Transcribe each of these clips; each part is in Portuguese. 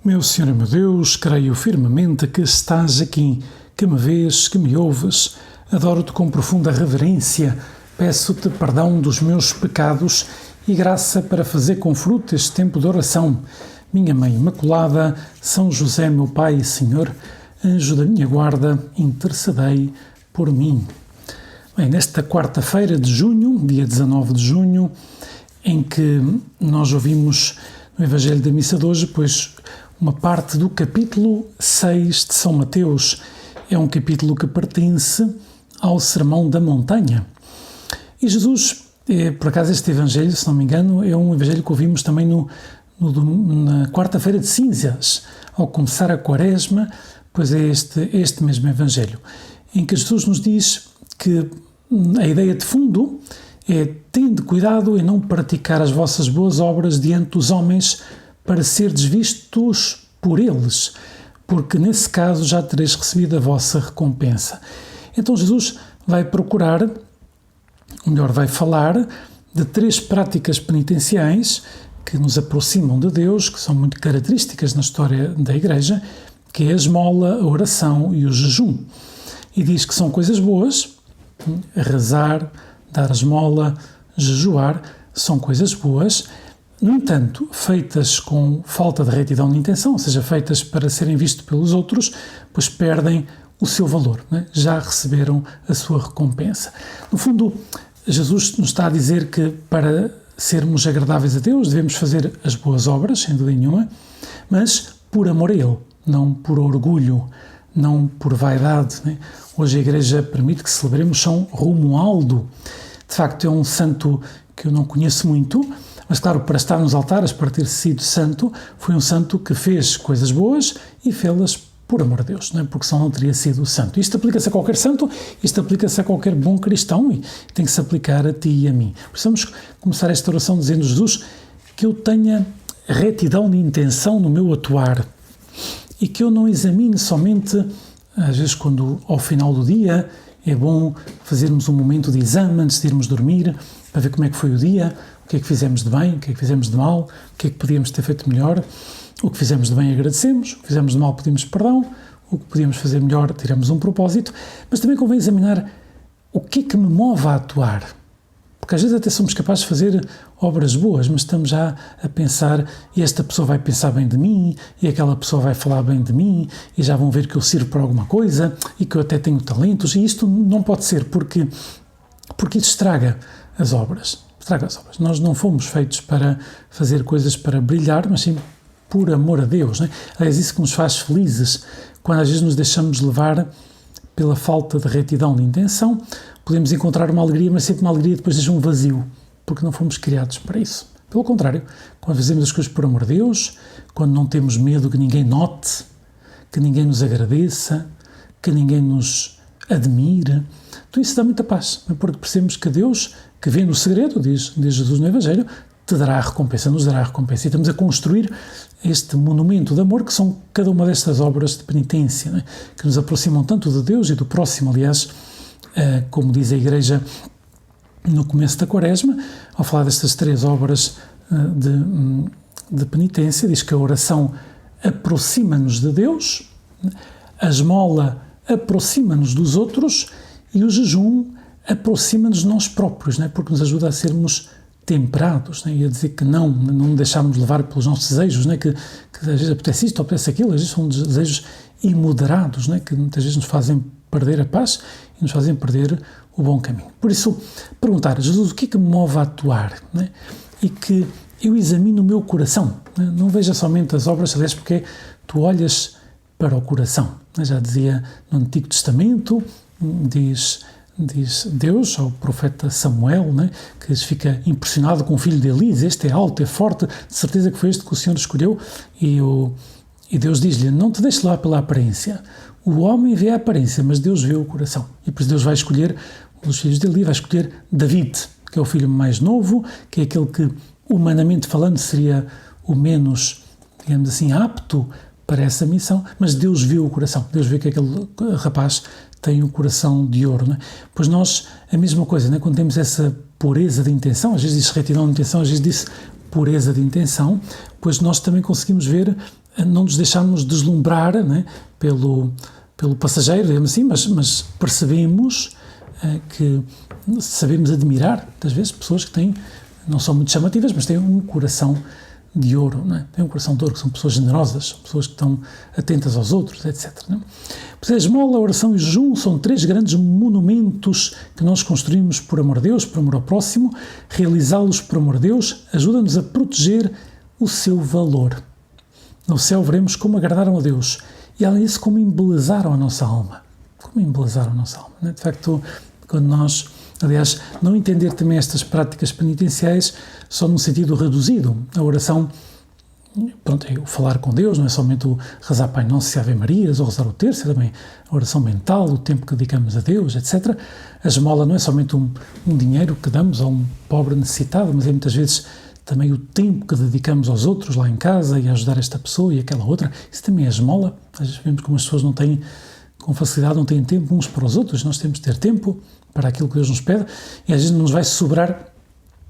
Meu Senhor e meu Deus, creio firmemente que estás aqui, que me vês, que me ouves. Adoro-te com profunda reverência, peço-te perdão dos meus pecados e graça para fazer com fruto este tempo de oração. Minha Mãe Imaculada, São José, meu Pai e Senhor, anjo da minha guarda, intercedei por mim. Bem, nesta quarta-feira de junho, dia 19 de junho, em que nós ouvimos no Evangelho da Missa de hoje, pois uma parte do capítulo 6 de São Mateus. É um capítulo que pertence ao Sermão da Montanha. E Jesus, por acaso este Evangelho, se não me engano, é um Evangelho que ouvimos também na quarta-feira de cinzas, ao começar a Quaresma, pois é este mesmo Evangelho, em que Jesus nos diz que a ideia de fundo é: tende cuidado em não praticar as vossas boas obras diante dos homens para serdes vistos por eles, porque nesse caso já tereis recebido a vossa recompensa. Então Jesus vai procurar, ou melhor, vai falar de 3 práticas penitenciais que nos aproximam de Deus, que são muito características na história da Igreja, que é a esmola, a oração e o jejum. E diz que são coisas boas: rezar, dar esmola, jejuar, são coisas boas. No entanto, feitas com falta de retidão de intenção, ou seja, feitas para serem vistos pelos outros, pois perdem o seu valor, né? Já receberam a sua recompensa. No fundo, Jesus nos está a dizer que para sermos agradáveis a Deus devemos fazer as boas obras, sem dúvida nenhuma, mas por amor a Ele, não por orgulho, não por vaidade, né? Hoje a Igreja permite que celebremos São Romualdo. De facto, é um santo que eu não conheço muito, mas claro, para estar nos altares, para ter sido santo, foi um santo que fez coisas boas e fê-las por amor a Deus, não é? Porque senão não teria sido santo. Isto aplica-se a qualquer santo, isto aplica-se a qualquer bom cristão e tem que se aplicar a ti e a mim. Precisamos começar esta oração dizendo: Jesus, que eu tenha retidão de intenção no meu atuar e que eu não examine somente, às vezes quando ao final do dia é bom fazermos um momento de exame antes de irmos dormir, para ver como é que foi o dia, o que é que fizemos de bem, o que é que fizemos de mal, o que é que podíamos ter feito melhor. O que fizemos de bem agradecemos, o que fizemos de mal pedimos perdão, o que podíamos fazer melhor tiramos um propósito, mas também convém examinar o que é que me move a atuar. Porque às vezes até somos capazes de fazer obras boas, mas estamos já a pensar: e esta pessoa vai pensar bem de mim, e aquela pessoa vai falar bem de mim, e já vão ver que eu sirvo para alguma coisa, e que eu até tenho talentos, e isto não pode ser, porque isso estraga as obras. Nós não fomos feitos para fazer coisas para brilhar, mas sim por amor a Deus, não é? É isso que nos faz felizes, quando às vezes nos deixamos levar pela falta de retidão de intenção. Podemos encontrar uma alegria, mas sempre uma alegria depois deixa um vazio, porque não fomos criados para isso. Pelo contrário, quando fazemos as coisas por amor a Deus, quando não temos medo que ninguém note, que ninguém nos agradeça, que ninguém nos admire, tudo isso dá muita paz, porque percebemos que Deus, que vê no segredo, diz Jesus no Evangelho, te dará a recompensa, nos dará a recompensa. E estamos a construir este monumento de amor, que são cada uma destas obras de penitência, né? Que nos aproximam tanto de Deus e do próximo. Aliás, como diz a Igreja no começo da Quaresma, ao falar destas 3 obras de penitência, diz que a oração aproxima-nos de Deus, a esmola aproxima-nos dos outros e o jejum aproxima-nos de nós próprios, né? Porque nos ajuda a sermos temperados, né? E a dizer que não deixarmos levar pelos nossos desejos, né? Que às vezes apetece isto, apetece aquilo, às vezes são desejos imoderados, né? Que muitas vezes nos fazem perder a paz e nos fazem perder o bom caminho. Por isso, perguntar: Jesus, o que é que me move a atuar? Né? E que eu examine o meu coração, né? Não veja somente as obras, aliás, porque tu olhas para o coração, né? Já dizia no Antigo Testamento, diz Deus ao profeta Samuel, né, que fica impressionado com o filho de Eli: este é alto, é forte, de certeza que foi este que o Senhor escolheu. E Deus diz-lhe: não te deixes lá pela aparência. O homem vê a aparência, mas Deus vê o coração. E por isso Deus vai escolher os filhos de Eli, vai escolher David, que é o filho mais novo, que é aquele que, humanamente falando, seria o menos, digamos assim, apto para essa missão, mas Deus viu o coração. Deus vê que aquele rapaz tem o coração de ouro, não é? Pois nós, a mesma coisa, não é? Quando temos essa pureza de intenção, às vezes diz retidão de intenção, às vezes diz pureza de intenção, pois nós também conseguimos ver, não nos deixarmos deslumbrar, né, pelo passageiro, digamos assim, mas percebemos que sabemos admirar, muitas vezes, pessoas que têm, não são muito chamativas, mas têm um coração de ouro, não é? Têm um coração de ouro, que são pessoas generosas, são pessoas que estão atentas aos outros, etc. Não é? Pois a esmola, a oração e o jejum são 3 grandes monumentos que nós construímos por amor a Deus, por amor ao próximo. Realizá-los por amor a Deus ajuda-nos a proteger o seu valor. No céu veremos como agradaram a Deus e, além disso, como embelezaram a nossa alma. Como embelezaram a nossa alma. Não é? De facto, quando nós, aliás, não entender também estas práticas penitenciais só num sentido reduzido. A oração, pronto, é o falar com Deus, não é somente o rezar Pai Nosso e Ave Marias, ou rezar o terço, é também a oração mental, o tempo que dedicamos a Deus, etc. A esmola não é somente um dinheiro que damos a um pobre necessitado, mas é muitas vezes também o tempo que dedicamos aos outros lá em casa e a ajudar esta pessoa e aquela outra. Isso também é esmola. Às vezes vemos como as pessoas não têm, com facilidade, não têm tempo uns para os outros. Nós temos de ter tempo para aquilo que Deus nos pede, e às vezes não nos vai sobrar,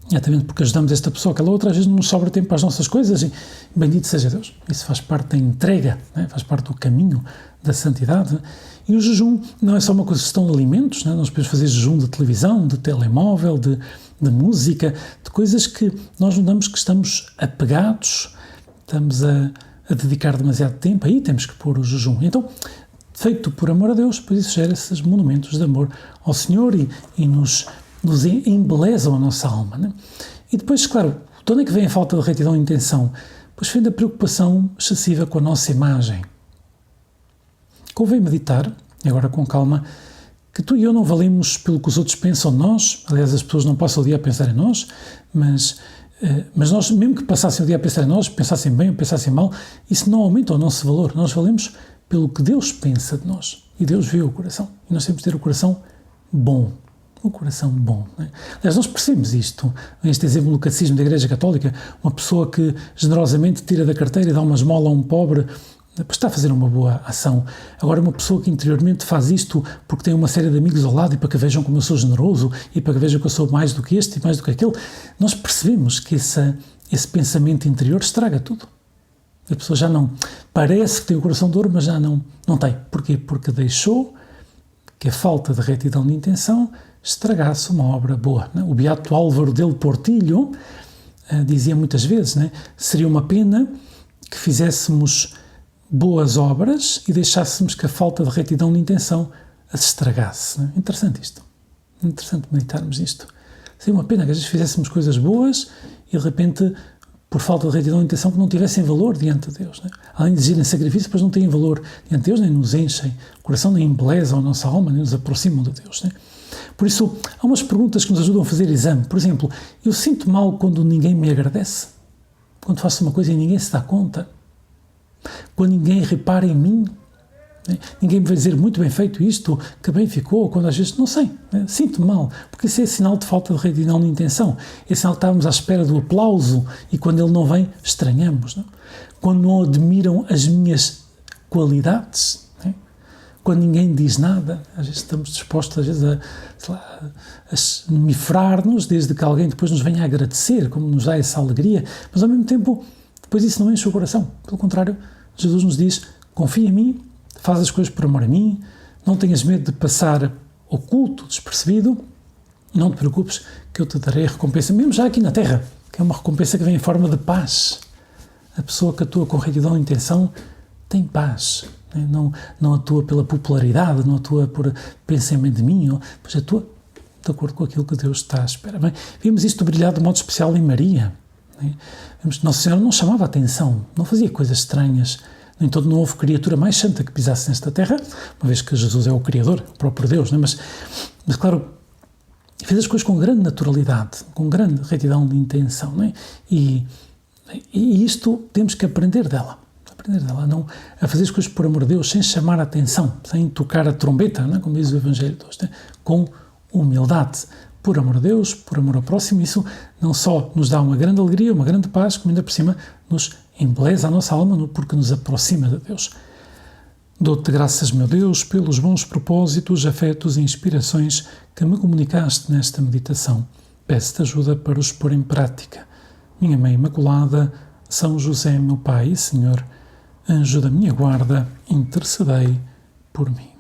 exatamente porque ajudamos esta pessoa, aquela outra, às vezes não nos sobra tempo para as nossas coisas, e bendito seja Deus. Isso faz parte da entrega, né? Faz parte do caminho da santidade. E o jejum não é só uma questão de alimentos, né? Nós podemos fazer jejum de televisão, de telemóvel, de música, de coisas que nós notamos que estamos apegados, estamos a dedicar demasiado tempo, aí temos que pôr o jejum. Então, feito por amor a Deus, pois isso gera esses monumentos de amor ao Senhor e nos embelezam a nossa alma. Né? E depois, claro, de onde é que vem a falta de retidão e intenção? Pois vem da preocupação excessiva com a nossa imagem. Convém meditar, e agora com calma, que tu e eu não valemos pelo que os outros pensam de nós. Aliás, as pessoas não passam o dia a pensar em nós, mas nós, mesmo que passassem o dia a pensar em nós, pensassem bem ou pensassem mal, isso não aumenta o nosso valor. Nós valemos pelo que Deus pensa de nós. E Deus vê o coração. E nós temos de ter o coração bom. O coração bom. Né? Aliás, nós percebemos isto. Este exemplo do Catecismo da Igreja Católica, uma pessoa que generosamente tira da carteira e dá uma esmola a um pobre, está a fazer uma boa ação. Agora, uma pessoa que interiormente faz isto porque tem uma série de amigos ao lado e para que vejam como eu sou generoso e para que vejam que eu sou mais do que este e mais do que aquele, nós percebemos que esse pensamento interior estraga tudo. A pessoa já não, parece que tem o coração de ouro, mas já não tem. Porquê? Porque deixou que a falta de retidão de intenção estragasse uma obra boa. Né? O beato Álvaro del Portillo dizia muitas vezes, né? Seria uma pena que fizéssemos boas obras e deixássemos que a falta de retidão de intenção as estragasse. Né? Interessante isto. Interessante meditarmos isto. Seria uma pena que às vezes fizéssemos coisas boas e de repente, por falta de retidão de intenção, que não tivessem valor diante de Deus. Né? Além de exigirem sacrifício, depois não têm valor diante de Deus, nem nos enchem o coração, nem embelezam a nossa alma, nem nos aproximam de Deus. Né? Por isso, há umas perguntas que nos ajudam a fazer exame. Por exemplo, eu sinto mal quando ninguém me agradece? Quando faço uma coisa e ninguém se dá conta? Quando ninguém repara em mim? Né? Ninguém me vai dizer muito bem feito isto, que bem ficou, quando às vezes, não sei, né? Sinto mal, porque isso é sinal de falta de retidão de intenção. É sinal que estávamos à espera do aplauso e quando ele não vem, estranhamos. Não? Quando não admiram as minhas qualidades, né? Quando ninguém diz nada, às vezes estamos dispostos às vezes a esmifrar-nos desde que alguém depois nos venha a agradecer, como nos dá essa alegria, mas ao mesmo tempo, depois isso não enche o coração. Pelo contrário, Jesus nos diz, confia em mim, faz as coisas por amor a mim, não tenhas medo de passar oculto, despercebido, não te preocupes que eu te darei a recompensa, mesmo já aqui na terra, que é uma recompensa que vem em forma de paz. A pessoa que atua com retidão de intenção tem paz, né? Não atua pela popularidade, não atua por pensamento de mim, pois atua de acordo com aquilo que Deus está à espera. Bem, vimos isto brilhar de modo especial em Maria. Né? Vimos que Nossa Senhora não chamava a atenção, não fazia coisas estranhas. No entanto, não houve criatura mais santa que pisasse nesta terra, uma vez que Jesus é o Criador, o próprio Deus, né? Mas claro, fez as coisas com grande naturalidade, com grande retidão de intenção, né? E isto temos que aprender dela, a fazer as coisas por amor de Deus, sem chamar a atenção, sem tocar a trombeta, né? Como diz o Evangelho de hoje, né? Com humildade, por amor a Deus, por amor ao próximo. Isso não só nos dá uma grande alegria, uma grande paz, como ainda por cima nos embeleza a nossa alma, porque nos aproxima de Deus. Dou-te graças, meu Deus, pelos bons propósitos, afetos e inspirações que me comunicaste nesta meditação. Peço-te ajuda para os pôr em prática. minha Mãe Imaculada, São José, meu Pai e Senhor, anjo da minha guarda, intercedei por mim.